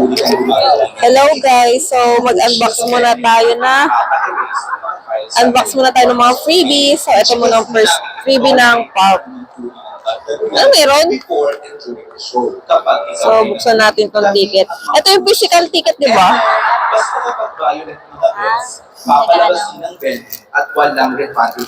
Hello guys, so mag-unbox muna tayo ng mga freebies. So ito muna ang first freebie ng pulp. Ano meron? So buksan natin tong ticket. Ito yung physical ticket, di ba? Basta kapag violent mo na papalabas din ng venue at walang refund.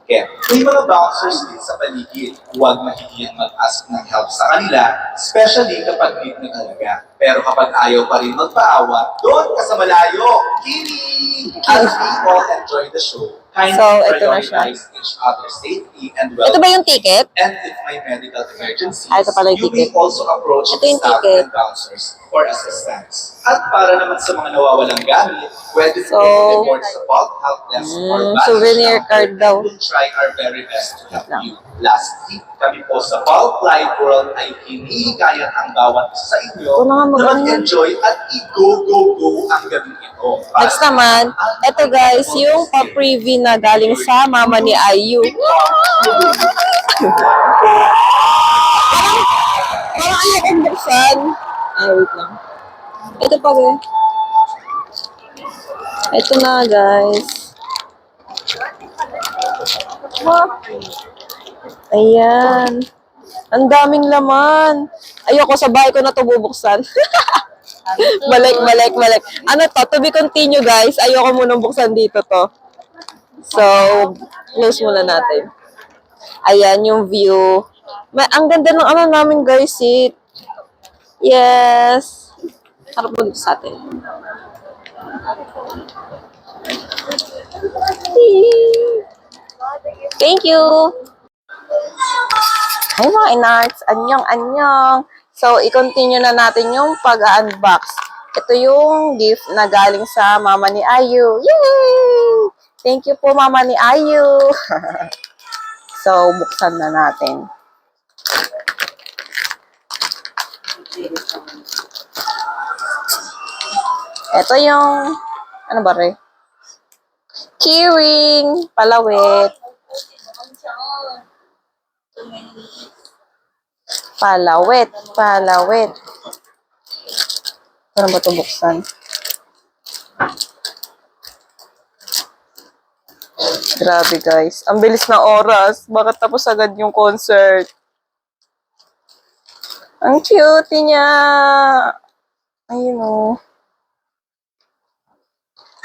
Kaya may mga bouncers din sa paligid. Huwag mahihiyang mag-ask ng help sa kanila, especially kapag deep na talaga. Pero kapag ayaw pa rin magpaawa, doon ka sa malayo. Kini! As we all enjoy the show, So, ito na siya. prioritize each other's safety and Ito ba yung ticket? And if may medical emergencies, Ito pala yung you ticket. may also approach Ito yung staff ticket. and bouncers for assistance. At para naman sa mga nawawalang gamit, pwede So, report sa Pulp Help Desk or Badge souvenir Counter, card daw. and we'll try our very best to help you. Lastly, kami po sa Pulp Live World ay hinihikayan ang bawat isa sa inyo Ito na nga, na maganda. mag-enjoy at i-go-go-go ang gabi ito. Next naman, ito guys, yung pa-preview na galing sa mama ni IU. Parang ayaw kong buksan. Ay, wait lang. Ito pa guys. Ito na guys. Ayan. Ang daming laman. Ayoko, sa bahay ko na ito bubuksan. Balik. Ano to? To be continue, guys. Ayoko munang buksan dito to. So, close muna natin. Ayan, yung view. Ang ganda ng ano namin, guys. Seat. Yes. Harap mo dito sa atin. Thank you. Hi mga inarts. Anyong. So, i-continue na natin yung pag-unbox. Ito yung gift na galing sa mama ni Ayu. Yay! Thank you po, mama ni Ayu. So, buksan na natin. Ito yung, ano ba rin? Keyring, palawit. Palawit. Paano ba ito buksan? Grabe guys. Ang bilis na oras. Bakit tapos agad yung concert? Ang cute niya. Ayun o.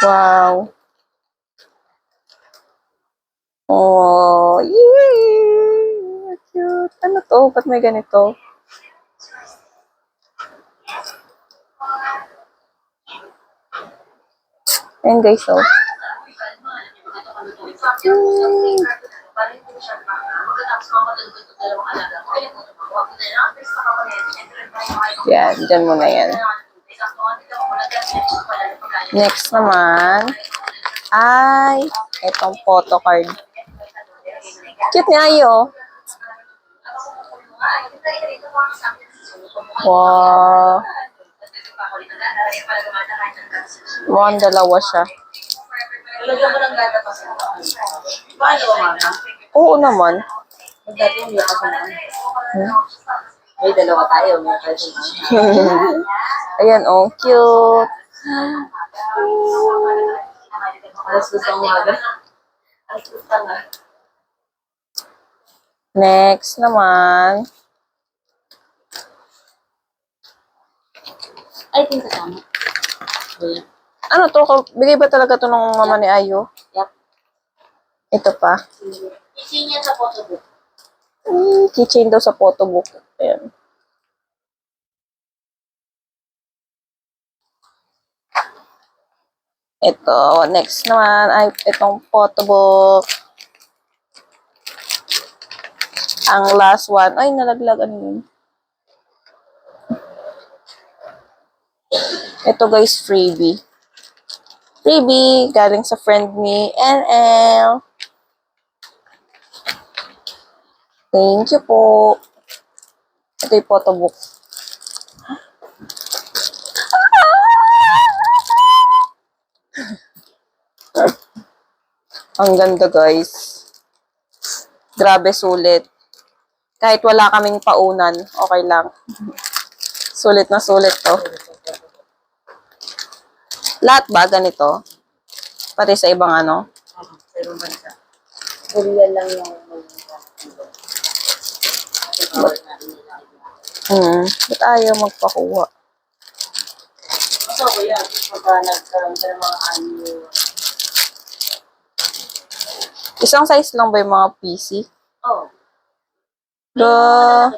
Wow. Oh, yay! Cute. Ano to? Ba't may ganito? Ayan guys, oh. Yan, dyan muna yan. Next naman, ay, itong photo card. Cute nga yun. Wow. Mukhang dalawa siya. Oo naman. May dalawa tayo. Ayan, oh, cute. Alas gusto ang maga. Alas gusto nga. Next naman. Ay, ito yung kasama. Yeah. Ano to? Bigay ba talaga to ng mama ni Ayu? Yep. Ito pa. Isin niya sa photobook. Keychain daw sa photobook. Ayan. Ito. Next naman ay itong photobook. Ang last one. Ay, nalaglag. Ano yun? Ito guys, freebie. Freebie. Galing sa friend ni NL. Thank you po. Ito yung photobook. Ang ganda guys. Grabe sulit. Kahit wala kaming paunan, okay lang. Sulit na sulit to. Lahat ba ganito? Pati sa ibang ano? Sa ibang bansa. Korea lang yung kasi bawal natin nila. Ba't ayaw magpakuha? So, kuya, pagka nagkaroon ka ng mga anyo, Isang size lang ba yung mga PC? oh, Ga,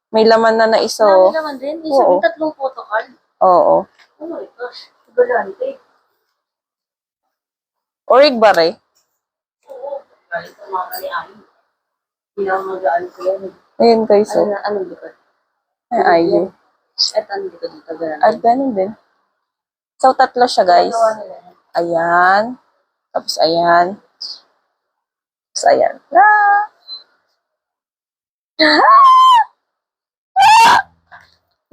may laman na isa. marami Oh. naman din. Oo. Isang tatlong photocard. Oo. Oh my gosh. Galante. Orig ba rin? Oo. Galit ang mga ni Ani. Hindi na ako mag-ano ko yan. Ayun guys, Ano oh. na, anong likod? Ay, ayun. At ano dito dito, At galante. ganun din. So, tatlo siya guys. Gawa nila yan. Ayan. Tapos ayan. Tapos ayan. Ah!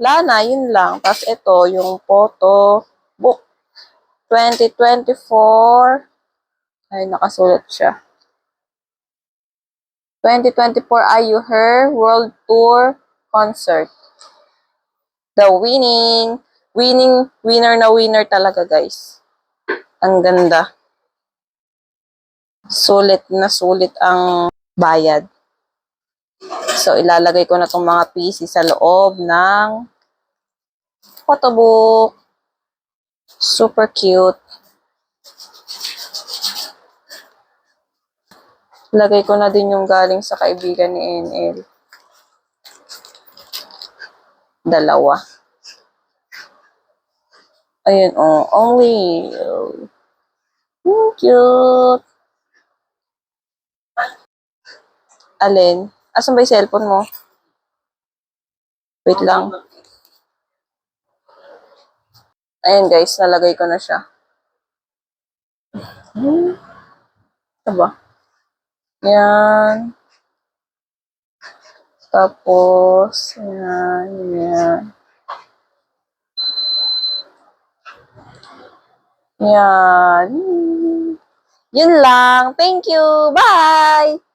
Wala na, yun lang. Tapos ito, yung photo book 2024. Ay, nakasulat siya. 2024 IU Her World Tour Concert. The winner na winner talaga, guys. Ang ganda. Sulit na sulit ang bayad. So, ilalagay ko na tong mga PC sa loob ng photobook. Super cute. Lagay ko na din yung galing sa kaibigan ni NL. Dalawa. Ayun, oh. Only. Cute. Alin? Asan ba yung cellphone mo? Wait lang. Ayan guys, nalagay ko na siya. Ito ba? Yan. Tapos, yan, yan. Yan. Yun lang. Thank you. Bye!